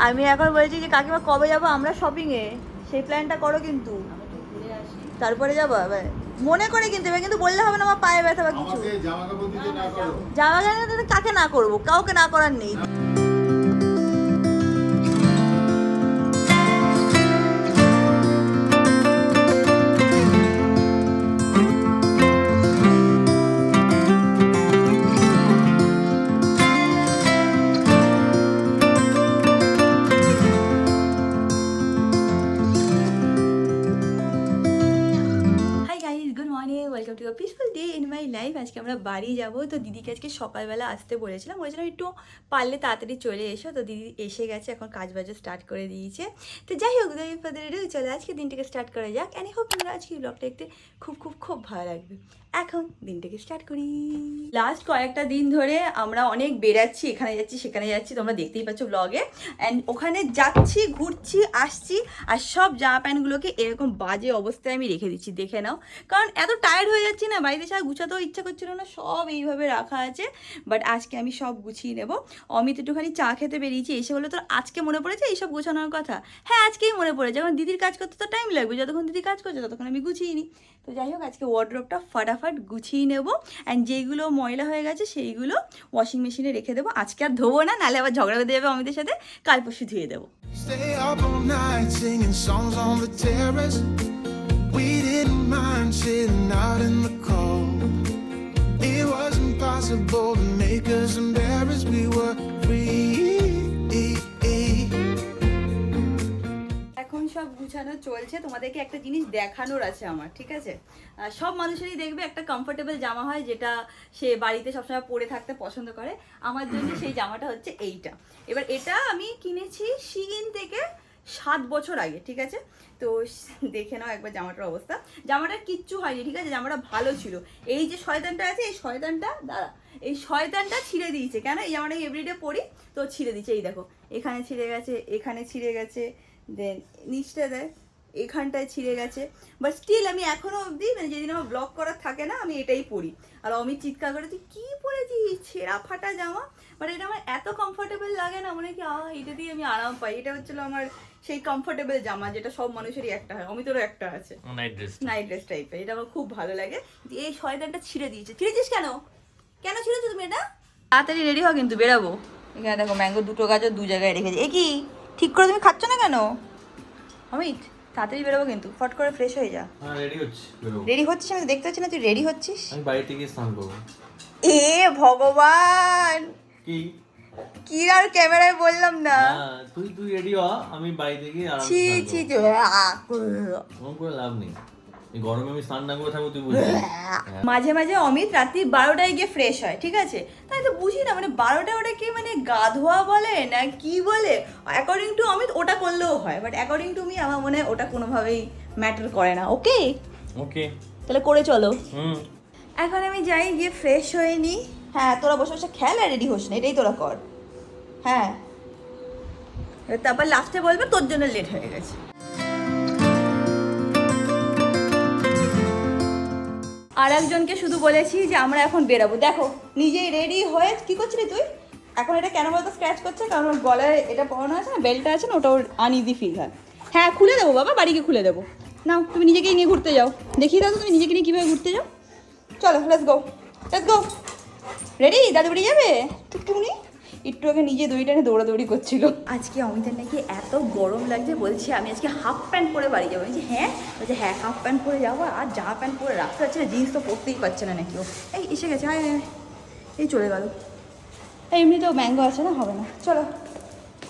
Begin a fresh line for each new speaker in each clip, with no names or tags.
আমি এখন বলছি যে কাকিমা কবে যাবো আমরা শপিং এ, সেই প্ল্যানটা করো কিন্তু। তারপরে যাবো মনে করে কিন্তু, এবার কিন্তু বললে হবে না আমার পায়ে ব্যথা বা কিছু। জামা কাপড় কাকে না করবো, কাউকে না করার নেই। Welcome to peaceful day in my life. আজকে আমরা বাড়ি যাব, তো দিদিকে আজকে সকালবেলা আসতে বলেছিলাম একটু পারলে তাড়াতাড়ি চলে এসো, তো দিদি এসে গেছে, এখন কাজ বাজ স্টার্ট করে দিয়েছে। তো যাই হোক চলে আজকে দিনটাকে স্টার্ট করা যাক। অ্যান্ড হোপ তোমরা আজকে ব্লগটা দেখতে খুব খুব খুব ভালো লাগবে। এখন দিনটাকে স্টার্ট করি। লাস্ট কয়েকটা দিন ধরে আমরা অনেক বেরাচ্ছি, এখানে যাচ্ছি সেখানে যাচ্ছি, তোমরা দেখতেই পাচ্ছ ব্লগে। অ্যান্ড ওখানে যাচ্ছি, ঘুরছি, আসছি, আর সব জামা প্যান্টগুলোকে এরকম বাজে অবস্থায় আমি রেখে দিচ্ছি, দেখে নাও। কারণ এত টায়ার্ড হয়ে যাচ্ছি না, বাড়িতে ছাড়া গুছাতেও ইচ্ছা করছিল না, সব এইভাবে রাখা আছে। বাট আজকে আমি সব গুছিয়ে নেব। অমিত একটুখানি চা খেতে বেরিয়েছি, এসে বলে তোর আজকে মনে পড়েছে এইসব গোছানোর কথা? হ্যাঁ আজকেই মনে পড়েছে, যখন দিদির কাজ করতে তো টাইম লাগবে, যতক্ষণ দিদি কাজ করছে ততক্ষণ আমি গুছিয়ে নিই। তো যাই হোক আজকে ওয়ার্ড্রোবটা ফাটাফাট গুছিয়ে নেব। অ্যান্ড যেইগুলো ময়লা হয়ে গেছে সেইগুলো ওয়াশিং মেশিনে রেখে দেবো, আজকে আর ধোবো না, নাহলে আবার ঝগড়া বেঁধে যাবে অমিতের সাথে, কাল পরশু ধুয়ে দেবো।
Stay up all night singing songs on the terrace. We didn't mind sitting out in the cold. It was impossible to make us embarrassed. We were free.
এখন সব গুছানো চলছে, তোমাদেরকে একটা জিনিস দেখানোর আছে আমার, ঠিক আছে? সব মানুষেরই দেখবে একটা কমফোর্টেবল জামা হয়, যেটা সে বাড়িতে সবসময় পরে থাকতে পছন্দ করে। আমার জন্য সেই জামাটা হচ্ছে এইটা। এবার এটা আমি কিনেছি শিগিন থেকে 7 বছর আগে, ঠিক আছে? তো দেখে নাও একবার জামাটার অবস্থা। জামাটার কিচ্ছু হয়নি, ঠিক আছে? জামাটা ভালো ছিল। এই যে শয়তানটা আছে, এই শয়তানটা এই শয়তানটা ছিঁড়ে দিয়েছে। কেন? এই জামাটা এভরিডে পরি তো ছিঁড়ে দিয়েছে। এই দেখো, এখানে ছিঁড়ে গেছে, এখানে ছিঁড়ে গেছে, দেন নিচটা দেয় এখানটায় ছিঁড়ে গেছে। বাট স্টিল আমি এখনো অবধি, মানে যেদিন আমার ব্লগ করার থাকে না, আমি এটাই পরি। আর অমিত চিৎকার করে তুই কী পরেছিস, ছেঁড়া ফাটা জামা। বাট এটা আমার এত কমফোর্টেবল লাগে না, মনে কি এটা দিয়ে আমি আরাম পাই। এটা হচ্ছিল আমার সেই কমফোর্টেবল জামা, যেটা সব মানুষেরই একটা হয়, অমিতেরও একটা আছে, নাইট ড্রেস টাইপের। এটা আমার খুব ভালো লাগে। এই শয়তানটা ছিঁড়ে দিয়েছে। ছিঁড়েছিস কেন? কেন ছিঁড়েছো তুমি এটা? তাড়াতাড়ি রেডি হও কিন্তু বেরাবো। এখানে দেখো ম্যাঙ্গো দুটো গাজর দু জায়গায় রেখেছি। এ কি ঠিক করে তুমি খাচ্ছ না কেন অমিত? তাড়াতাড়ি বেরোবো কিন্তু, ফট করে ফ্রেশ হয়ে যা।
হ্যাঁ রেডি হচ্ছি, বেরোবো।
রেডি হচ্ছিস? আমি দেখতে পাচ্ছি না তুই রেডি হচ্ছিস।
আমি বাড়ি থেকে স্নান করবো।
এ ভগবান,
কি
কি আর ক্যামেরায় বললাম না।
হ্যাঁ তুই রেডি হ, আমি বাড়ি থেকে আরাম
ছি ছি
ফোন করে লাভ নেই। এই গরমে আমি স্নান না করে থাকবো, তুই বুঝবি।
মাঝে মাঝে অমিত রাত্রি 12টায় গিয়ে ফ্রেশ হয়, ঠিক আছে? তাই তো বুঝি না, মানে 12টা ওটা কি মানে গা ধোয়া বলে না কি বলে। অ্যাকর্ডিং টু অমিত ওটা করলেও হয়, বাট অ্যাকর্ডিং টু মি আমার মনে হয় ওটা কোনোভাবেই ম্যাটার করে না। ওকে
ওকে
তাহলে করে চলো।
হুম।
এখন আমি যাই, গিয়ে ফ্রেশ হয়ে নিই। হ্যাঁ তোরা বসে বসে খেল আর রেডি হোস না, এটাই তোরা কর। হ্যাঁ তারপর লাস্টে বলবে তোর জন্য লেট হয়ে গেছে। আর একজনকে শুধু বলেছি যে আমরা এখন বেরাবো। দেখো নিজেই রেডি হয়ে কি করছিলি তুই এখন? এটা কেন বলতো স্ক্র্যাচ করছে? কারণ ওর গলায় এটা পরানো আছে না, বেল্টটা আছে না, ওটা ওর আনইজি ফিল হয়। হ্যাঁ খুলে দেবো বাবা, বাড়িকে খুলে দেবো। নাও তুমি নিজেকেই নিয়ে ঘুরতে যাও, দেখিয়ে দাও তো তুমি নিজেকে নিয়ে কীভাবে ঘুরতে যাও। চলো let's go, let's go. Ready? দাদু বাড়ি যাবে টুকটুকুনি? একটু আগে নিজে দড়িটানে দৌড়াদৌড়ি করছিল। আজকে অমিতার নাকি এত গরম লাগছে, বলছে আমি আজকে হাফ প্যান্ট পরে বাড়ি যাবো। বলছি হ্যাঁ? বলছে হ্যাঁ হাফ প্যান্ট পরে যাবো, আর জামা প্যান্ট পরে রাখতে পারছে না, জিন্স তো পরতেই পারছে না নাকি ও। এই এসে গেছে, হ্যাঁ এই চলে গেল। এমনিতেও ম্যাঙ্গো আছে না, হবে না। চলো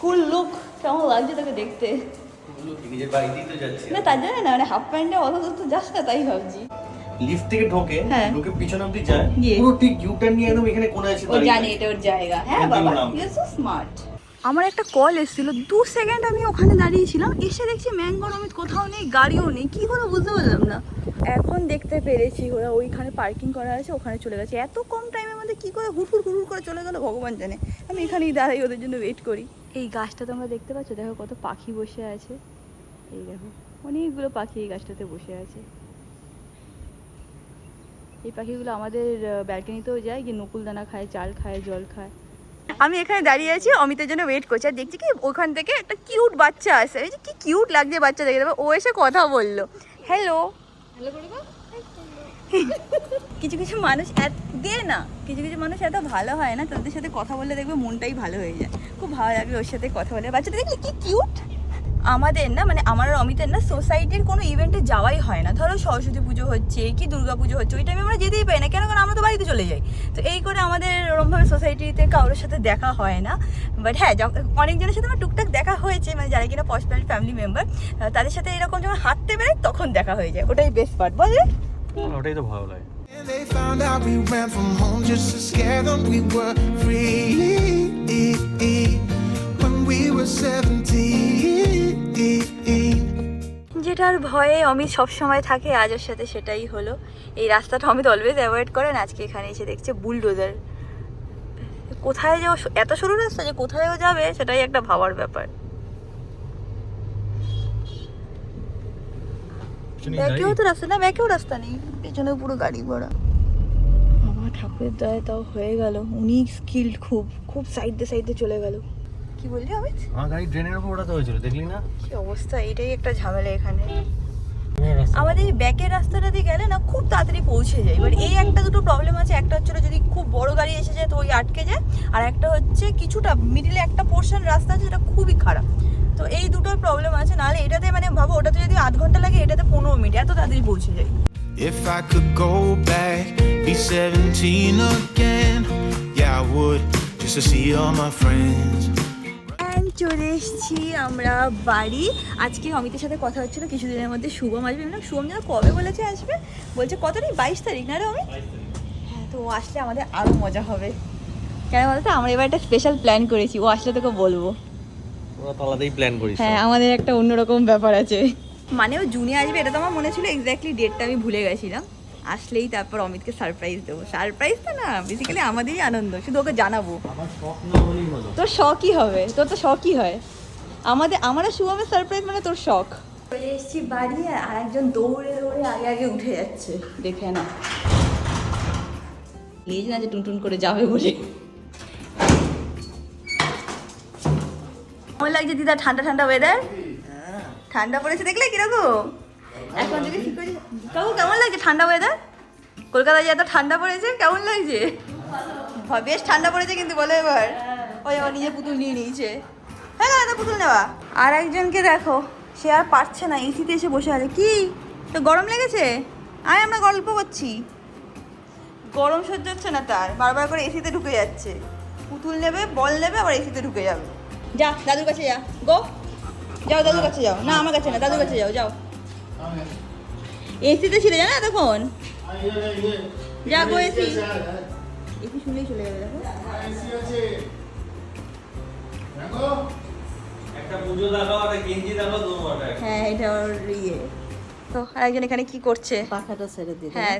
কুল লুক, কেমন লাগছে তোকে দেখতে? না তার জন্য না, মানে হাফ প্যান্টে অত তো যাস না, তাই ভাবছি।
লিফট থেকে ঢোকে,
হ্যাঁ।
ঢোকে পিছন অবধি যায়,
গিয়ে
পুরো ঠিক ইউটার্ন নিয়ে একদম এখানে কোণায় এসে
ও জানে এটা ওর জায়গা। হ্যাঁ বাবা ইউ আর সো স্মার্ট। আমার একটা কল এসেছিল, 2 সেকেন্ড আমি ওখানে দাঁড়িয়েছিলাম, এসে দেখছি ম্যাঙ্গোর অমিত কোথাও নেই, গাড়িও নেই, কী হলো বুঝতে পারলাম না। এখন দেখতে পেরেছি ওরা ওইখানে পার্কিং করা আছে, ওখানে চলে গেছে। এত কম টাইমের মধ্যে কী করে হুড় করে চলে গেলো ভগবান জানে। আমি এখানেই দাঁড়াই ওদের জন্য ওয়েট করি। এই গাছটা তোমরা দেখতে পাচ্ছ, দেখো কত পাখি বসে আছে। এই দেখো অনেকগুলো পাখি এই গাছটাতে বসে আছে। এই পাখিগুলো আমাদের ব্যালকনিতেও যায়, গিয়ে নকুল দানা খায়, চাল খায়, জল খায়। আমি এখানে দাঁড়িয়ে আছি, অমিতের জন্য ওয়েট করছি, আর দেখছি কি ওখান থেকে একটা কিউট বাচ্চা আসে। এই যে কি কিউট লাগছে বাচ্চা দেখে, ও এসে কথা বললো, হ্যালো হ্যালো করে দাও। কিছু কিছু মানুষ কিছু কিছু মানুষ এত ভালো হয় না, তাদের সাথে কথা বললে দেখবে মনটাই ভালো হয়ে যায়। খুব ভালো লাগবে ওর সাথে কথা বলে। বাচ্চাটা দেখলে কি কিউট। আমাদের না মানে আমার আর অমিতের না সোসাইটির কোনো ইভেন্টে যাওয়াই হয় না। ধরো সরস্বতী পুজো হচ্ছে কি দুর্গা পুজো হচ্ছে, ওই টাইমে আমরা যেতেই পারি না, কেন কারণ আমরা তো বাড়িতে চলে যাই। তো এই করে আমাদের ওরমভাবে সোসাইটিতে কারোর সাথে দেখা হয় না। বাট হ্যাঁ, অনেকজনের সাথে আমার টুকটাক দেখা হয়েছে, মানে যারা কিনা পার্সোনাল ফ্যামিলি মেম্বার, তাদের সাথে এরকম যখন হাঁটতে বেরোয় তখন দেখা হয়ে যায়, ওটাই বেস্ট পার্ট। বলে
ওটাই তো ভালো লাগে।
And they found out we ran from home just to scare them. We were free when we were 17.
যেটার ভয়ে অমিত সবসময় থাকে আজ ওর সাথে সেটাই হলো। এই রাস্তাটা অমিত অলওয়েজ অ্যাভয়েড করেন, আজকে এখানে এসে দেখছে বুলডোজার। কোথায় যাও, এত সরু রাস্তা যে কোথায়ও যাবে সেটাই একটা ভাবার ব্যাপার। ব্যাকেও তো রাস্তা না, ব্যাকেও রাস্তা নেই, পেছনে পুরো গাড়ি ভরা। আমার ঠাকুরের দয়ায় তাও হয়ে গেল। উনি স্কিল্ড, খুব খুব সাইডে চলে গেল। কি বললি অমিত?
আমার গাড়ি ড্রেনের উপর ওঠাতে হয়েছিল, দেখলি না
কি অবস্থা? এটাই একটা ঝামেলা এখানে। আমাদের ব্যাকের রাস্তাটা দিয়ে গেলে না খুব তাড়াতাড়ি পৌঁছে যায়। এবার এই একটা দুটো প্রবলেম আছে। একটা হচ্ছে যদি খুব বড় গাড়ি এসে যায় তো ওই আটকে যায়, আর একটা হচ্ছে কিছুটা মিডিলে একটা পোর্শন রাস্তা আছে যেটা খুবই খারাপ। তো এই দুটোর প্রবলেম আছে। নাহলে এটাতে মানে ভাবো, ওটাতে যদি আধ ঘন্টা লাগে, এটাতে 15 মিনিট, এত তাড়াতাড়ি পৌঁছে যায়।
If I could go back, be 17 again, yeah I would, just to see all my friends.
চলে এসেছি আমরা বাড়ি। আজকে অমিতের সাথে কথা হচ্ছিল কিছুদিনের মধ্যে শুভম আসবে। না শুভম যেন কবে বলেছে আসবে, বলছে কত তারিখ? 22 তারিখ না রে অমিত? হ্যাঁ, তো ও আসলে আমাদের আরও মজা হবে। কেন বলতো, আমরা এবার একটা স্পেশাল প্ল্যান করেছি, ও আসলে তোকে বলবো।
ওরা তো আলাদাই প্ল্যান করিস।
হ্যাঁ, আমাদের একটা অন্যরকম ব্যাপার আছে। মানে ও জুনে আসবে এটা তো আমার মনে ছিল, এক্স্যাক্টলি ডেটটা আমি ভুলে গেছিলাম। আসলেই তারপর অমিতকে সারপ্রাইজ দেবো। সারপ্রাইজ তো না, বেসিক্যালি আমাদেরই আনন্দ, শুধু ওকে জানাবো।
আমার শখ না হলেই হলো।
তোর শখই হবে, তোর তো শখই হয়। আমরা শুভমের সারপ্রাইজ মানে তোর শখ। চলে এসেছি বাড়ি, আর একজন দৌড়ে আগে আগে উঠে যাচ্ছে, দেখে না নিজ না যে টুনটুন করে যাবে বলে। কেমন লাগছে দিদা? ঠান্ডা ঠান্ডা ওয়েদার, ঠান্ডা পড়েছে দেখলে কিরকম। এখন থেকে ঠিক করে কাকু, কেমন লাগছে ঠান্ডা ওয়েদার? কলকাতায় যে এত ঠান্ডা পড়েছে, কেমন লাগছে? বেশ ঠান্ডা পড়েছে কিন্তু, বলো এবার। ওই আমার নিজে পুতুল নিয়ে নিয়েছে। হ্যাঁ দাদা, পুতুল নেওয়া। আর একজনকে দেখো, সে আর পারছে না, এসিতে এসে বসে আছে। কি তো গরম লেগেছে? আয়, আমরা গল্প করছি। গরম সহ্য হচ্ছে না তার, বারবার করে এসিতে ঢুকে যাচ্ছে। পুতুল নেবে, বল নেবে, আবার এসিতে ঢুকে যাবে। যা দাদুর কাছে যা, গো যাও দাদুর কাছে যাও। না আমার কাছে না, দাদুর কাছে যাও। যাও, এসিতে ছিল জানা তখন। যা গো, এসি শুনলেই চলে যাবে। দেখো
একটা পুজো দেখাও আর গেঞ্জি দেখাও, তোমার
হ্যাঁ, এটা ওর ইয়ে। তো আরেকজন এখানে কি করছে?
পাখাটা ছেড়ে দিই।
হ্যাঁ,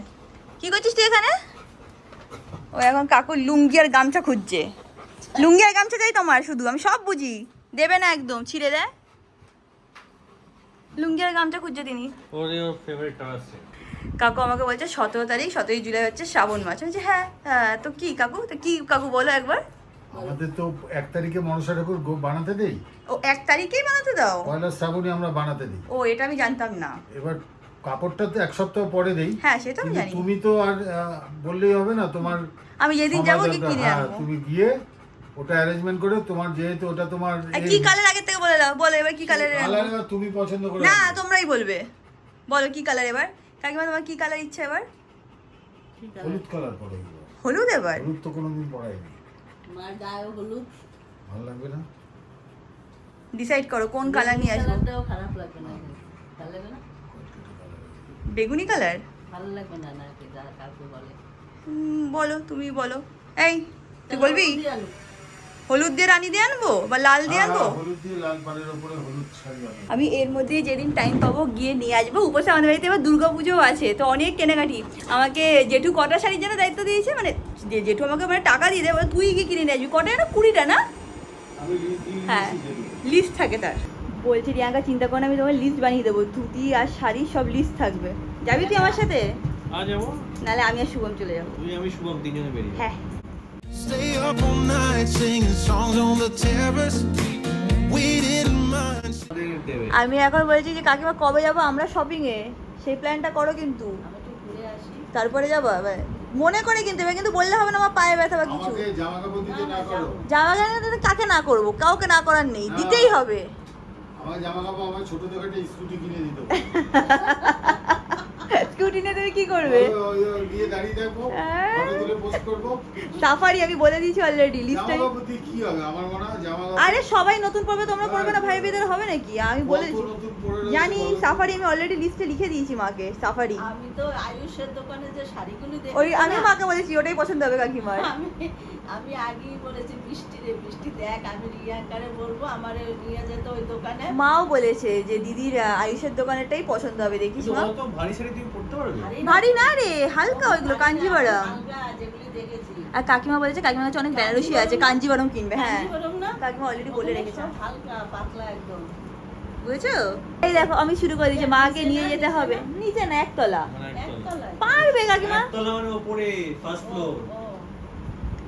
কি করছিস তুই এখানে? ও এখন কাকুর লুঙ্গি আর গামছা খুঁজছে। লুঙ্গি আর গামছা চাই তোমার শুধু, আমি সব বুঝি। দেবে না একদম, ছিঁড়ে দেয়। লুঙ্গি আর গামছা খুঁজছে তিনি।
ওর ফেভারিট আছে।
কাকু আমাকে বলছে 17 তারিখ, 17 জুলাই হচ্ছে শ্রাবণ মাস। আমি বলছি হ্যাঁ। তো কি কাকু, তো কি কাকু বলো একবার।
আমাদের তো 1 তারিখে মনসা ঠাকুর বানাতে দেই।
ও 1 তারিখেই বানাতে দাও?
পয়লা শ্রাবণে আমরা বানাতে দিই।
ও, এটা আমি জানতাম না।
এবার কাপড়টা তো 1 সপ্তাহ পরে দেই।
হ্যাঁ, সেটা আমি
কিন্তু
জানি।
তুমি তো আর বললেই হবে না, তোমার
আমি যেদিন যাবো
সময়
কি
দরকার।
কিনে
হ্যাঁ,
আনবো।
তুমি গিয়ে ওটা অ্যারেঞ্জমেন্ট করে, তোমার যেহেতু ওটা তোমার
আর কি কালার আগে থেকে বলে দাও, বলো এবার কি কালারের।
কালার এবার তুমি পছন্দ করে
না,
আনবে।
তোমরাই বলবে। বলো কি কালার এবার। কাকিমা, তোমার কি কালার ইচ্ছা এবার?
হলুদ কালার পরে এবার।
হলুদ এবার?
হলুদ তো কোনোদিন পরাইনি,
মার গায়ে হলুদ
ভালো লাগবে না?
ডিসাইড করো কোন কালার নিয়ে আসবো।
কালারটাও খারাপ লাগবে না, ভালো লাগবে না,
বেগুনি কালার
ভালো লাগবে না নাকি যা কাকু বলে।
বলো, তুমি বলো। এই তুই বলবি
দিয়ে আনো।
হলুদ দিয়ে রানী দিয়ে আনবো বা লাল দিয়ে আনবো?
হ্যাঁ, হলুদ দিয়ে লাল পাড়ের উপরে হলুদ শাড়ি বানাবো।
আমি এর মধ্যে যেদিন টাইম পাবো গিয়ে নিয়ে আসবো। উপরে আমাদের বাড়িতে এবার দুর্গা পুজোও আছে, তো অনেক কেনাকাটি। আমাকে জেঠু কটা শাড়ির জন্য দায়িত্ব দিয়েছে, মানে জেঠু আমাকে মানে টাকা দিয়ে দেয়, তুই গিয়ে কিনে নিয়ে আসবি। কটা না, 20টা না?
আমি লিস্ট দিয়ে
হ্যাঁ,
দেবো।
লিস্ট থাকে তার। বলছি রিয়াঙ্কা, চিন্তা করো না, আমি তোমার লিস্ট বানিয়ে দেবো। ধুতি আর শাড়ি সব লিস্ট থাকবে। যাবি তুই আমার সাথে?
আজ যাবো,
নাহলে আমি আর শুভম চলে যাবো।
তুই আমি শুভম তিনজনে বেরিয়ে।
হ্যাঁ,
Stay up all night singing songs on the terrace. We didn't mind.
আমি এখন বলছি যে কাকিমা কবে যাবো আমরা শপিং এ, সেই প্ল্যানটা করো কিন্তু।
আমি একটু ঘুরে আসি।
তারপরে যাবো এবার মনে করে কিনতে হবে, কিন্তু বললে হবে না আমার পায়ে ব্যথা বা কিছু।
আমাকে জামা কাপড় দিতে না করো।
জামা কাপড় কাকে না করবো, কাউকে না করার নেই, দিতেই হবে।
আমার জামা কাপড় আমার ছোট থেকে একটা স্কুটি কিনে দিত।
স্কুটি নিয়ে তুমি কি করবে?
গিয়ে দাঁড়িয়ে থাকবো, ফটো তুলে পোস্ট করবো।
সাফারি আমি বলে দিয়েছি অলরেডি লিস্টে।
জামা কাপড় দিয়ে কি হবে? আমার মনে হয় জামা কাপড়
আরে সবাই নতুন পরবে, তোমরা পরবে না, ভাই বেদের হবে নাকি? আমি বলে
কত নতুন পরে রয়েছে
জানি
বলো তো।
সাফারি আমি অলরেডি লিস্টে লিখে দিয়েছি মাকে, সাফারি।
আমি তো আয়ুষের দোকানে যে শাড়িগুলো দেখি
ওই আমি মাকে বলেছি ওটাই পছন্দ হবে কাকিমার।
আমি আগেই বলেছি বৃষ্টি রে বৃষ্টি দেখ, আমি রিয়াকারে বলবো আমার নিয়ে যেতে ওই দোকানে।
মাও বলেছে যে দিদির আয়ুষের দোকানেরটাই পছন্দ হবে, দেখিস মা।
অত ভারী শাড়ি তুমি পরতে পারবে?
ভারী না রে, হালকা ওইগুলো কাঞ্জিভারম।
হালকা যেগুলি দেখেছি।
আর কাকিমা বলেছে কাকিমার কাছে অনেক বেনারসি আছে, কাঞ্জিভারম কিনবে। হ্যাঁ
কাঞ্জিভারম না?
কাকিমা অলরেডি বলে
ওগুলো
রেখেছে,
সব হালকা পাতলা একদম।
বুঝেছো? এই দেখো আমি শুরু করে দিয়েছি, মাকে নিয়ে যেতে হবে। নিচে না, একতলা।
একতলায়।
পারবে কাকিমা?
একতলা মানে উপরে ফার্স্ট ফ্লোর।
ও,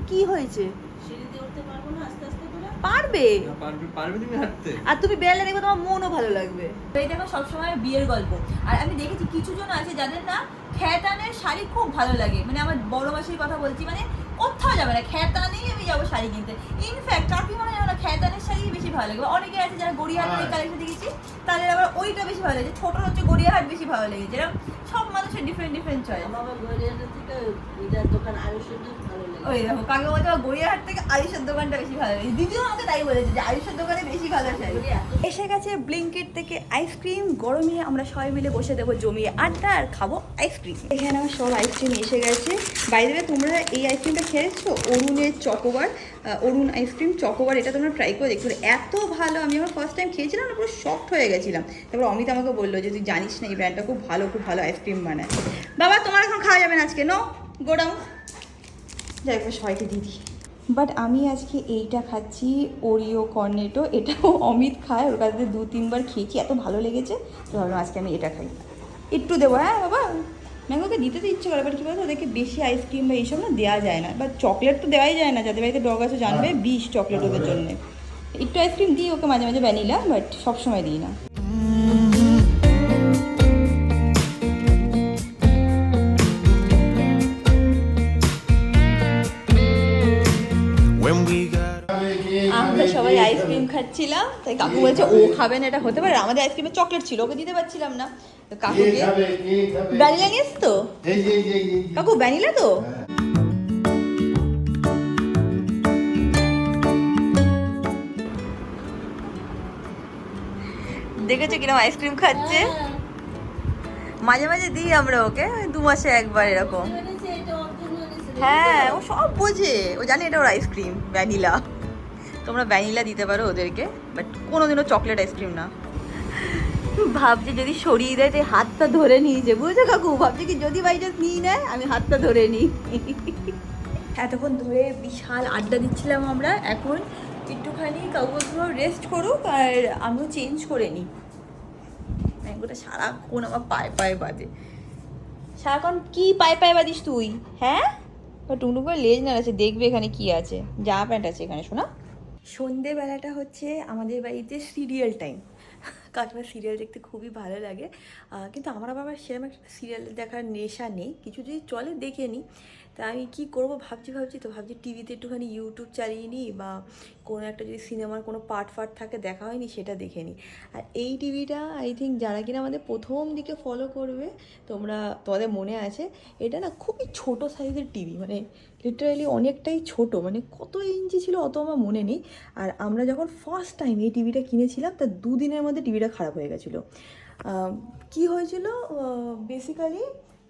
কি হয়েছে?
সিঁড়ি দিয়ে উঠতে পারবো না আস্তে আস্তে করে?
পারবে।
পারবে পারবে তুমি হাঁটতে?
আর তুমি বেড়ালে দেখবে তোমার মনও ভালো লাগবে। এই দেখো সবসময় বিয়ের গল্প। আর আমি দেখেছি কিছু জন আছে যাদের না খ্যাতানের শাড়ি খুব ভালো লাগে, মানে আমার বড় মাসির কথা বলছি, মানে কোথাও যাবে না, খ্যাতানেই আমি যাবো শাড়ি কিনতে। ইনফ্যাক্ট কাকিমা যাবে না, খ্যাতানের শাড়ি বেশি ভালো লাগে। অনেকে আছে যারা গড়িয়াহাটের কালেকশন দেখেছি, তাদের আবার ওইটা বেশি ভালো লাগে। ছোট হচ্ছে গড়িয়াহাট বেশি ভালো লাগে, যেরকম সব মানুষের ডিফারেন্ট ডিফারেন্ট চয়েস।
আমার আবার গড়িয়াহাটের থেকে ইদার দোকান আয়ুষের ভালো লাগে।
ওই দেখো কাকিমা বলছে আমার গড়িয়াহাট থেকে আয়ুষের দোকানটা বেশি ভালো লাগে। দিদিও আমাকে তাই বলেছে যে আয়ুষের দোকানে বেশি ভালো শাড়ি। এসে গেছে ব্লিঙ্কিট থেকে আইসক্রিম। গরমে আমরা সবাই মিলে বসে দেবো জমিয়ে আড্ডা আর খাবো আইসক্রিম। এখানে আমার সব আইসক্রিম এসে গেছে। বাই দ্য ওয়ে তোমরা এই আইসক্রিমটা খেয়েছো? অরুণের চকোবার, অরুণ আইসক্রিম চকোবার, এটা তোমরা ট্রাই করে দেখো, এত ভালো। আমি যখন ফার্স্ট টাইম খেয়েছিলাম না পুরো শকড হয়ে গেছিলাম। তারপর অমিত আমাকে বললো যে তুই জানিস না এই ব্র্যান্ডটা খুব ভালো আইসক্রিম বানায়। বাবা তোমার এখন খাওয়া যাবে না আজকে, নো গো ডাউন। যাই হোক সবাইকে দিদি। বাট আমি আজকে এইটা খাচ্ছি, ওরিও কর্নেটো। এটাও অমিত খায়, ওর কাছে 2-3 বার খেয়েছি, এত ভালো লেগেছে, তো ভাবলাম আজকে আমি এটা খাই। একটু দেবো, হ্যাঁ বাবা। ম্যাঙ্গোকে দিতে তো ইচ্ছে করে, বাট কী বলতো ওদেরকে বেশি আইসক্রিম বা এইসব না দেওয়া যায় না, বা চকলেট তো দেওয়াই যায় না, যাদের বাড়িতে ডগ আছে জানবে, বিষ চকলেট ওদের জন্য। একটু আইসক্রিম দিই ওকে মাঝে মাঝে, ভ্যানিলা, বাট সবসময় দিই না।
When we got
আমরা সবাই আইসক্রিম খাচ্ছিলাম, তাই কাকু বলছে ও খাবে না, এটা হতে পারে। আমাদের আইসক্রিমে চকলেট ছিল, ওকে দিতে পারছিলাম না, তো কাকুকে ভ্যানিলা নিয়ে এসতো। কাকু ভ্যানিলা তো? দেখেছো কিরকম আইসক্রিম খাচ্ছে? মাঝে মাঝে দিই আমরা ওকে, 2 মাসে একবার এরকম। হ্যাঁ ও সব বোঝে, ও জানে এটা ওর আইসক্রিম ভ্যানিলা। তোমরা ভ্যানিলা দিতে পারো ওদেরকে, বাট কোনোদিনও চকলেট আইসক্রিম না। ভাবছি যদি সরিয়ে দেয় তাই হাতটা ধরে নিয়েছে, বুঝেছো কাকু? ভাবছি কি যদি বাই চান্স নিয়ে নেয় আমি হাতটা ধরে নিই। এতক্ষণ ধরে বিশাল আড্ডা দিচ্ছিলাম আমরা, এখন একটুখানি কাকু রেস্ট করুক আর আমিও চেঞ্জ করে নিই। ম্যাঙ্গোটা সারাক্ষণ আমার পায়ে বাজে। সারাক্ষণ কি পায়ে বাদিস তুই? হ্যাঁ টুকটুক করে লেজ নাড়াচ্ছে, দেখবে এখানে কি আছে। জামা প্যান্ট আছে এখানে, শোনা। সন্ধেবেলাটা হচ্ছে আমাদের বাড়িতে সিরিয়াল টাইম। কাকিমার সিরিয়াল দেখতে খুবই ভালো লাগে, কিন্তু আমার আবার সেরকম একটা সিরিয়াল দেখার নেশা নেই। কিছু যদি চলে দেখে নিই। তা আমি কী করবো ভাবছি টিভিতে একটুখানি ইউটিউব চালিয়ে নিই, বা কোনো একটা যদি সিনেমার কোনো পার্ট থাকে দেখা হয়নি সেটা দেখে নিই। আর এই টিভিটা আই থিঙ্ক যারা কিনা আমাদের প্রথম দিকে ফলো করবে, তোমাদের মনে আছে, এটা না খুবই ছোট সাইজের টিভি, মানে লিটারালি অনেকটাই ছোট, মানে কত ইঞ্চি ছিল অত আমার মনে নেই। আর আমরা যখন ফার্স্ট টাইম এই টিভিটা কিনেছিলাম তার 2 দিনের মধ্যে টিভিটা খারাপ হয়ে গেছিলো। কী হয়েছিল, বেসিক্যালি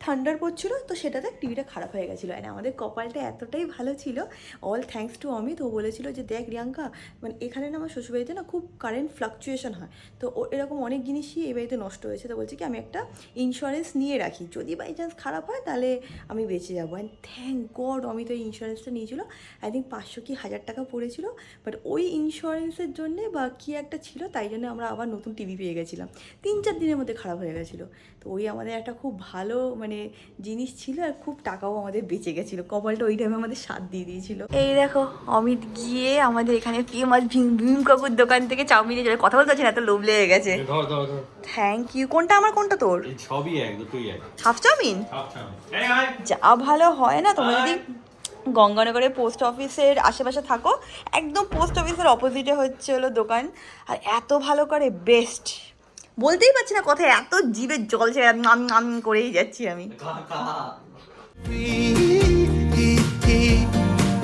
ঠান্ডার পড়ছিল, তো সেটাতে টিভিটা খারাপ হয়ে গেছিলো। আর আমাদের কপালটা এতটাই ভালো ছিল, অল থ্যাঙ্কস টু অমিত। ও বলেছিল যে দেখ রিয়াঙ্কা, মানে এখানে না আমার শ্বশুরবাড়িতে না খুব কারেন্ট ফ্লাকচুয়েশন হয়, তো এরকম অনেক জিনিসই এই বাড়িতে নষ্ট হয়েছে। তো বলছি কি আমি একটা ইন্স্যুরেন্স নিয়ে রাখি, যদি বাই চান্স খারাপ হয় তাহলে আমি বেঁচে যাবো। অ্যান্ড থ্যাঙ্ক গড অমিত ওই ইন্স্যুরেন্সটা নিয়েছিল। আই থিঙ্ক 500 কি 1000 টাকা পড়েছিল, বাট ওই ইন্স্যুরেন্সের জন্যে বা কী একটা ছিল, তাই জন্য আমরা আবার নতুন টিভি পেয়ে গেছিলাম। 3-4 দিনের মধ্যে খারাপ হয়ে গেছিলো। তো ওই আমাদের একটা খুব ভালো মানে মানে জিনিস ছিল আর খুব টাকাও আমাদের বেঁচে গেছিলো, কপালটা ওই টাইমে আমাদের সাথ দিয়ে দিয়েছিল। এই দেখো অমিত গিয়ে আমাদের এখানে ফেমাস ভীম কাকুর দোকান থেকে চাউমিনের জন্য কথা বলতে পারছি না, এত লোভ লেগে গেছে।
ধর ধর ধর,
থ্যাংক ইউ। কোনটা আমার কোনটা তোর?
এই সবই এক, দুটোই এক।
হাফ চাউমিন
সব চাউমিন। এই আয়।
যা ভালো হয় না। তোমরা যদি গঙ্গানগরে পোস্ট অফিসের আশেপাশে থাকো, একদম পোস্ট অফিসের অপোজিটে হচ্ছে হলো দোকান, আর এত ভালো করে, বেস্ট। বলতেই পারছি না কথায়, এত জিভে জল ছেড়ে নাম নাম করেই যাচ্ছি আমি।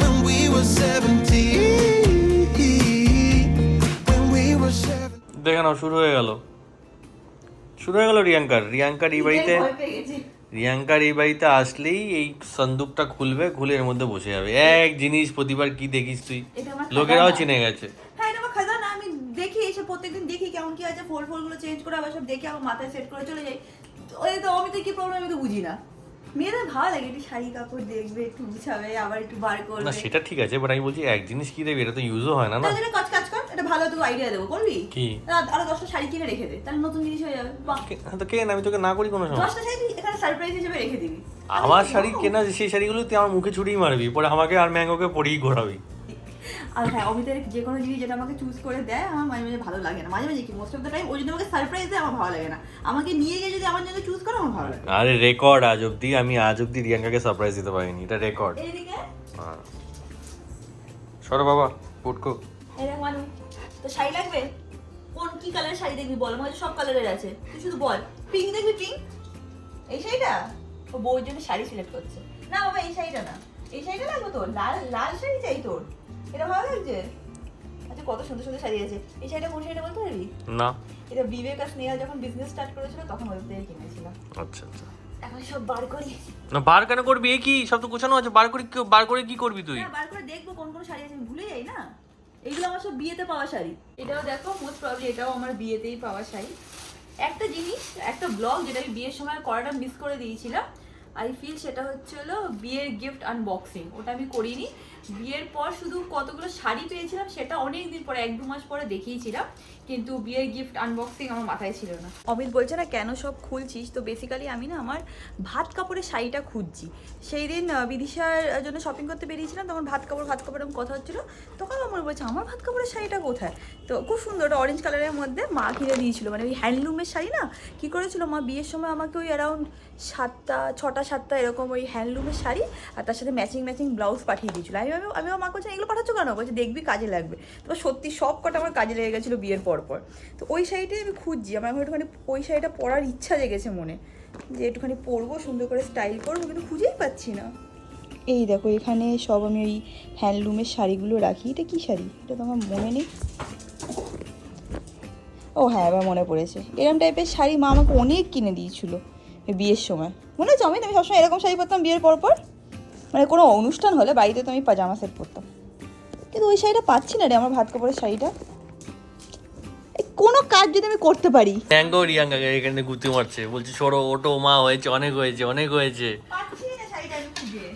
When we were 17, when we were 7.
দেখে নাও, শুরু হয়ে গেল রিয়াঙ্কার এই বাড়িতে। রিয়াঙ্কার এই বাড়িতে আসলেই এই সন্দুকটা খুলবে, খুলে এর মধ্যে বসে যাবে। এক জিনিস প্রতিবার কি দেখিস তুই,
এটা আমার
লোকেরাও
খাজানা।
চিনে গেছে।
হ্যাঁ, এটা আমার খাজানা। আমি দেখি এসে প্রত্যেকদিন দেখি কেমন কি আছে, ফোলগুলো চেঞ্জ করে আবার সব দেখে আমার মাথায় সেট করে চলে যাই। ওই তো আমি তো কি প্রবলেম আমি তো বুঝি না। মেয়েদের ভালো লাগে একটু শাড়ি কাপড় দেখবে, একটু গুছাবে, আবার একটু বার
না
করবে।
সেটা ঠিক আছে, বাট আমি বলছি এক জিনিস কি দেবে, এটা তো ইউজও হয় না না।
তাহলে কাজ কর, এটা ভালো তো আইডিয়া দেবো, করবি
কি?
আরো 10টা শাড়ি কিনে রেখে দে, তাহলে নতুন জিনিস হয়ে যাবে। বাহ,
তো কেন, আমি তোকে না করি কোনো সময়।
10টা শাড়ি তুই এখানে সারপ্রাইজ হিসেবে রেখে দিবি।
আমার শাড়ি কেনা, সেই শাড়িগুলো তুই আমার মুখে ছুড়েই মারবি, পরে আমাকে আর ম্যাঙ্গোকে পরেই ঘোরাবি।
আর হ্যাঁ, অমিতের যে কোনো জিনিস যেটা আমাকে চুজ করে দেয় আমার মাঝে মাঝে ভালো লাগে না, মাঝে মাঝে কি মোস্ট অফ দ্য টাইম ওই যদি আমাকে সারপ্রাইজ দেয় আমার ভালো লাগে না। আমাকে নিয়ে গিয়ে যদি আমার জন্য চুজ করে আমার ভালো লাগে।
আরে রেকর্ড, আমি আজ অব্দি রিয়াঙ্কাকে সারপ্রাইজ দিতে পারিনি, এটা রেকর্ড।
এইদিকে
হ্যাঁ, সরো বাবা, পুটকো।
এরকম মানুষ তো শাড়ি লাগবে, কোন কি কালারের শাড়ি দেখবি বল, আমার কাছে সব কালারের আছে, তুই শুধু বল। পিঙ্ক দেখবি? পিঙ্ক? এই শাড়িটা ও বউর জন্য শাড়ি সিলেক্ট করছে। না বাবা, এই শাড়িটা না, এই শাড়িটা লাগবে তোর, লাল লাল শাড়ি চাই তোর, এটা ভালো লাগছে। আচ্ছা, কত সুন্দর সুন্দর শাড়ি আছে। এই শাড়িটা কোন শাড়িটা বলতে পারবি?
না।
এটা বিবেক আর স্নেহা যখন বিজনেস স্টার্ট করেছিল তখন ওদের থেকে কিনেছিলাম।
আচ্ছা আচ্ছা।
এখন সব বার করি।
না বার কেন করবি, এ কি সব তো গোছানো আছে, বার করে কি করবি তুই?
না, বার করে দেখবো কোন কোন শাড়ি আছে, আমি ভুলে যাই না। এগুলো আমার সব বিয়েতে পাওয়া শাড়ি। এটাও দেখো, মোস্ট প্রবাবলি এটাও আমার বিয়েতেই পাওয়া শাড়ি। একটা জিনিস, একটা ব্লগ যেটা আমি বিয়ের সময় করাটা মিস করে দিয়েছিলাম, আই ফিল সেটা হচ্ছে হলো বিয়ের গিফট আনবক্সিং। ওটা আমি করিনি। বিয়ের পর শুধু কতগুলো শাড়ি পেয়েছিলাম সেটা অনেক দিন পরে, 1-2 মাস পরে দেখিয়েছিলাম, কিন্তু বিয়ের গিফট আনবক্সিং আমার মাথায় ছিল না। অমিত বলছে না কেন সব খুলছিস, তো বেসিক্যালি আমি না আমার ভাত কাপড়ের শাড়িটা খুঁজছি। সেই দিন বিদিশার জন্য শপিং করতে বেরিয়েছিলাম, তখন ভাত কাপড় এরকম কথা হচ্ছিলো, তখন আমার মনে পড়ছে আমার ভাত কাপড়ের শাড়িটা কোথায়। তো খুব সুন্দর, ওটা অরেঞ্জ কালারের মধ্যে মা কিনে দিয়েছিল, মানে ওই হ্যান্ডলুমের শাড়ি না। কী করেছিল মা বিয়ের সময় আমাকে ওই অ্যারাউন্ড 6টা এরকম ওই হ্যান্ডলুমের শাড়ি আর তার সাথে ম্যাচিং ব্লাউজ পাঠিয়ে দিয়েছিল। আমি মা বলছি এগুলো পাঠাচ্ছ কেন, বলছে দেখবি কাজে লাগবে। তো সত্যি সব কটা আমার কাজে লেগে গেছিলো বিয়ের পর। তো ওই শাড়িটাই আমি খুঁজছি, আমার এখন একটুখানি ওই শাড়িটা পরার ইচ্ছা জেগেছে মনে, যে একটুখানি পরবো, সুন্দর করে স্টাইল করবো, কিন্তু খুঁজেই পাচ্ছি না। এই দেখো এখানে সব আমি ওই হ্যান্ডলুমের শাড়িগুলো রাখি। এটা কী শাড়ি, এটা তো আমার মনে নেই। ও হ্যাঁ, এবার মনে পড়েছে, এরকম টাইপের শাড়ি মা আমাকে অনেক কিনে দিয়েছিল বিয়ের সময়, মনে আছে? আমি সবসময় এরকম শাড়ি পরতাম বিয়ের পর, মানে কোনো অনুষ্ঠান হলে বাড়িতে তো আমি পাজামা সেট পরতাম, কিন্তু ওই শাড়িটা পাচ্ছি না রে, আমার ভাত কাপড়ের শাড়িটা। কোনো কাজ যদি আমি করতে পারি।
ম্যাঙ্গো রিয়াঙ্কাকে এখানে গুতি মারছে, বলছে সরো ওটো মা, হয়েছে অনেক হয়েছে।
পাচ্ছি না শাড়িটা আমি খুঁজে।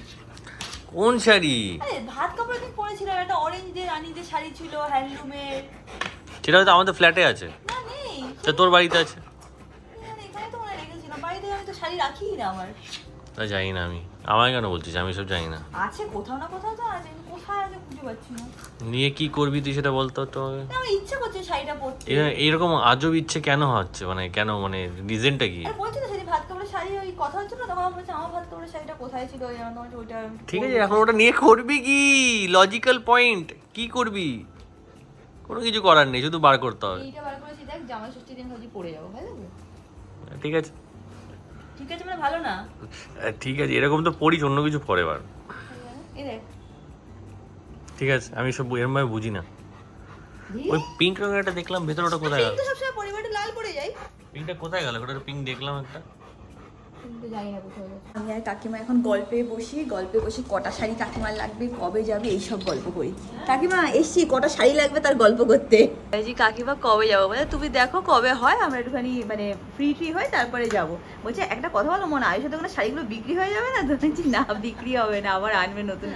কোন শাড়ি?
আরে ভাত কাপড় দিন পরেছিলাম, একটা অরেঞ্জ দিয়ে রানীদের শাড়ি ছিল হ্যান্ডলুমের।
সেটা হয়তো আমাদের ফ্ল্যাটে আছে।
না নেই,
তা তোর বাড়িতে আছে?
এখানে তো মনে রেখেছিলাম, বাড়িতে আমি তো শাড়ি রাখিই না আমার।
তা জানি না আমি, আমায় কেন বলছিস, আমি সব জানি না।
আছে কোথাও না কোথাও তো আছে, কিন্তু কোথায় আছে খুঁজে পাচ্ছি না।
নিয়ে কি করবি তুই সেটা বলতো তো আমাকে।
না, আমার ইচ্ছা করছে শাড়িটা পরতে।
এইরকম আজব ইচ্ছে কেন হচ্ছে, মানে কেন, মানে রিজনটা কি?
আর বলছি না সেদিন ভাত কাপড়ের শাড়ি ওই কথা হচ্ছিল, তখন আমার বলছে আমার ভাত কাপড়ের শাড়িটা কোথায় ছিল, ওই আমার তোমার ওইটা।
ঠিক আছে, এখন ওটা নিয়ে করবি কি? লজিক্যাল পয়েন্ট, কি করবি? কোনো কিছু করার নেই, শুধু বার করতে হবে।
এইটা বার করেছি, দেখ জামাই ষষ্ঠীর দিন ভাবছি পরে যাবো, ভালো লাগবে?
ঠিক আছে
মানে ভালো না?
ঠিক আছে, এরকম তো পড়িস, অন্য কিছু পরে বার।
এই দেখ,
ঠিক আছে, আমি সব এরম ভাবে বুঝি না। ওই পিঙ্ক রঙের একটা দেখলাম, ভেতরে ওটা কোথায় গেল?
তো সবসময় পরিবারটা লাল পরে যাই।
পিঙ্কটা কোথায় গেল? ওটা পিঙ্ক দেখলাম একটা।
আমি আর কাকিমা এখন গল্পে বসি কটা শাড়ি কাকিমার লাগবে, কবে যাবে, এইসব গল্প করি। কাকিমা এসছি, কটা শাড়ি লাগবে তার গল্প করতে। জি কাকিমা কবে যাবো, বলে তুমি দেখো কবে হয়, আমরা একটুখানি মানে ফ্রি হয় তারপরে যাবো। বলছে একটা কথা বলো মনে, আয়ুষের দোকানে শাড়িগুলো বিক্রি হয়ে যাবে না? তো বলছি না, বিক্রি হবে না, আবার আনবে নতুন।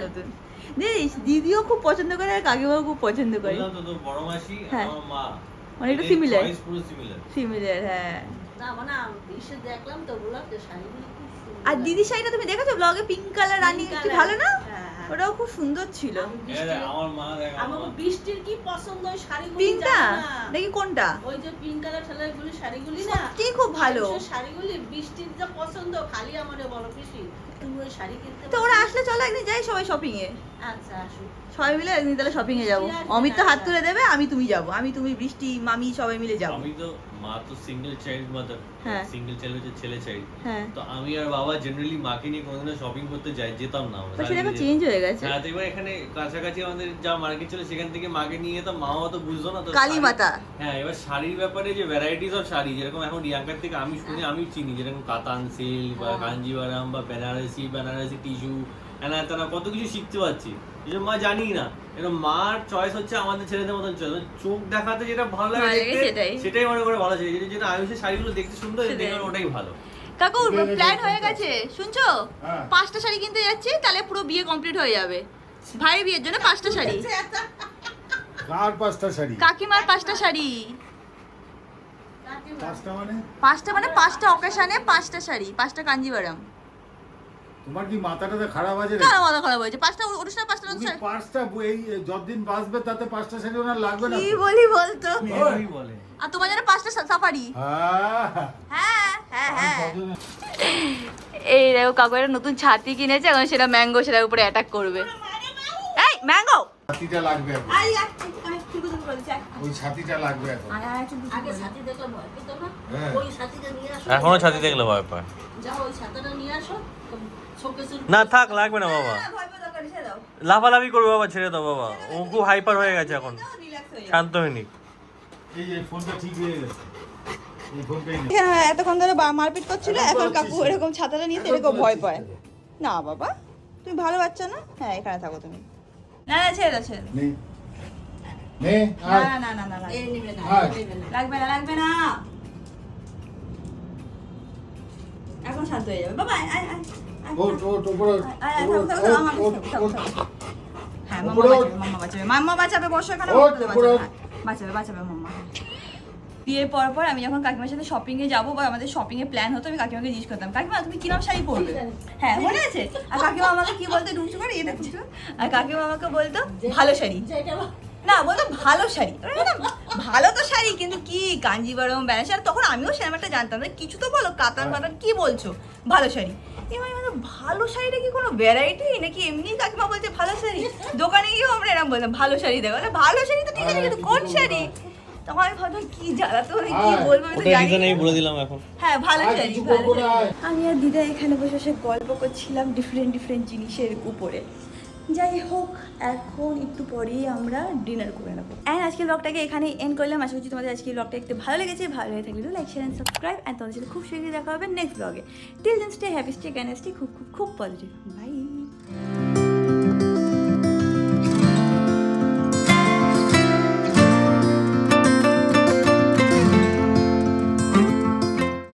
জানিস দিদিও খুব পছন্দ করে আর কাকিমাও খুব পছন্দ করে।
বড় মাসি
হ্যাঁ,
আমার মা
মানে একটু সিমিলার,
পুরো সিমিলার।
হ্যাঁ।
না মানে বিশ্বে দেখলাম তো, বললাম যে শাড়িগুলো খুব সুন্দর।
আর দিদির শাড়িটা তুমি দেখেছো ব্লগে পিঙ্ক কালার রানী
Pink
কি
color,
ভালো না?
হ্যাঁ, হ্যাঁ।
ওটাও খুব সুন্দর ছিল।
আমার মা
আমাকে বৃষ্টির কি পছন্দ ওই শাড়িগুলি
পিঙ্কটা
জানো না?
দেখি কোনটা?
ওই যে পিঙ্ক কালার ঠেলাগুলি শাড়িগুলি না
সত্যি খুব ভালো।
সেই শাড়িগুলি বৃষ্টির যা পছন্দ খালি আমারে বলো পিসি তুমি ওই শাড়ি কিনতে
তো ওরা আসলে চলো একদিন যাই সবাই শপিং এ।
আচ্ছা আসো
সবাই মিলে একদিন তাহলে শপিং এ যাবো।
ঠিক আছে,
অমিত তো হাত
আচ্ছা।
তুলে দেবে, আমি তুমি যাবো, আমি তুমি বৃষ্টি মামি সবাই মিলে যাবো।
আমি তো মা তো সিঙ্গেল চাইল্ড মাদার,
হ্যাঁ।
সিঙ্গেল চাইল্ড হচ্ছে ছেলে চাইল্ড।
হ্যাঁ
তো আমি আর বাবা জেনারেলি মাকে নিয়ে কোনোদিনও শপিং করতে যেতাম না আমরা।
সেটা এখন চেঞ্জ হয়ে গেছে।
হ্যাঁ, তো এবার এখানে কাছাকাছি আমাদের যা মার্কেট ছিল সেখান থেকে মাকে নিয়ে যেতাম, মাও তো বুঝতো না তো
কালী
শাড়ি-
মাতা।
হ্যাঁ, এবার শাড়ির ব্যাপারে যে ভ্যারাইটিস অফ শাড়ি যেরকম এখন রিয়াঙ্কার থেকে আমি শুনি আমি চিনি, যেরকম কাতান সিল্ক বা কাঞ্জিভারাম বা বেনারসি টিস্যু এনা কত কিছু শিখতে পারছি, যেসব মা জানি না। এরকম মার চয়েস হচ্ছে আমাদের ছেলেদের মতন চয়েস, চোখ দেখাতে যেটা ভালো লাগে
ভালো লাগে
দেখতে,
সেটাই।
সেটাই মনে করে ভালো চাই, যেটা আয়ুষের শাড়িগুলো দেখতে সুন্দর
সেটাই।
দেখে ওটাই ভালো।
কাকু প্ল্যান হয়ে গেছে শুনছো?
হ্যাঁ।
5টা শাড়ি কিনতে যাচ্ছি, তাহলে পুরো বিয়ে কমপ্লিট হয়ে যাবে। ভাই বিয়ের জন্য 5টা শাড়ি,
কার 5টা শাড়ি?
কাকিমার 5টা শাড়ি।
5টা মানে?
5টা মানে 5টা অকেশনে 5টা শাড়ি, 5টা কাঞ্জিভারাম।
তোমার কি মাথাটা খারাপ আছে রে?
কার মাথা খারাপ হয়েছে? 5টা অনুষ্ঠান 5টা
তুমি
অনুষ্ঠান
5টা এই যতদিন বাঁচবে তাতে 5টা শাড়ি ওনার লাগবে না
কি
তো?
বলি বলতো?
এভাবেই বলে।
আর তোমার জন্য 5টা সাফারি।
হ্যাঁ
হ্যাঁ হ্যাঁ
আমি
হ্যাঁ।
কজনে-
এই দেখো কাকু একটা নতুন ছাতি কিনেছে, এখন সেটা ম্যাঙ্গো সেটার উপরে অ্যাটাক করবে। এই ম্যাঙ্গো
ছাতিটা লাগবে এখন।
আই আমি কি বলছি?
ওই ছাতিটা লাগবে এখন।
আগে সাথী দেখলে ভয় পেতো না
হ্যাঁ।
ওই সাথীটা নিয়ে আসো
এখনো ছাতি দেখলে ভয় পায়।
যাও ওই ছাতাটা নিয়ে আসো শোকেসের
না থাক, লাগবে না বাবা,
ভয় পেয়ে দরকার নেই, ছেড়ে দাও।
লাফালাফি করবে বাবা, ছেড়ে দাও বাবা, ও খুব হাইপার হয়ে গেছে এখন,
রিল্যাক্স হয়ে যাও।
শান্ত হয়নি।
এই ফোনটা ঠিক হয়ে গেছে। এই ফোনটাই নে।
হ্যাঁ এতক্ষণ ধরে মারপিট করছিল, এখন কাকু এরকম ছাতাটা নিয়ে এরকম ভয় পায় না। বাবা তুমি ভালো বাচ্চা না? হ্যাঁ এখানে থাকো তুমি। না না ছেড়ে দাও ছেড়ে দাও।
নে নে
না
আয়
না না না না
এই নেবে না
হ্যাঁ।
নেবে না
লাগবে না লাগবে না, এখন শান্ত হয়ে যাবে। বাবা আয় আয় আয়
ওঠ ওঠ উপরে ওঠ।
আয় আয় থাকো থাকো আমার থাকো। হ্যাঁ
উপরে ওঠ।
মাম্মা বাঁচাবে বসো এখানে,
ওঠ, উপরে ওঠ।
বাঁচাবে মাম্মা। বিয়ের পর আমি যখন কাকিমার সাথে শপিং এ যাবো বা আমাদের শপিং এ প্ল্যান হতো, আমি কাকিমাকে জিজ্ঞেস করতাম কাকিমা তুমি কিরম শাড়ি পরবে? হ্যাঁ মনে আছে? আর কাকিমা আমাকে কি বলতো ঢুকছো করে এটা কিছু, আর কাকিমা আমাকে বলতো ভালো শাড়ি,
যেটা
না বলতো ভালো শাড়ি। আমি বলতাম, ভালো তো শাড়ি কিন্তু কি কাঞ্জিভারম বেনারসি, আর তখন আমিও সেরকম একটা জানতাম না, কিছু তো বলো কাতান পাতান কি বলছো ভালো শাড়ি। এবার আমি বললাম, ভালো শাড়িটা কি কোনো ভ্যারাইটি নাকি এমনি কাকিমা বলছে ভালো শাড়ি? দোকানে গিয়েও আমরা এরকম বলতাম ভালো শাড়ি দেখো, ভালো শাড়ি তো ঠিক আছে কিন্তু কোন শাড়ি? তখন আমি ভাবলাম কি জ্বালা, তো আমি কি বলবো আমি তো
ওটা
জানি
রিজন
না।
আমি বলে দিলাম এখন।
হ্যাঁ ভালো
আর
শাড়ি
কিছু
ভালো
করবো না।
শাড়ি। আমি আর দিদা এখানে বসে বসে গল্প করছিলাম ডিফারেন্ট জিনিসের উপরে। যাই হোক এখন একটু পরেই আমরা ডিনার করে নেবো। অ্যান্ড আজকের ব্লগটাকে এখানে এন্ড করলাম। আশা করছি তোমাদের আজকের ব্লগটা একটু ভালো লেগেছে। ভালো লেগে থাকলে like share and subscribe. And তোমাদের সাথে খুব শীঘ্রই দেখা হবে নেক্সট ব্লগে। Till then stay happy, stay can stay খুব খুব খুব পজিটিভ। বাই।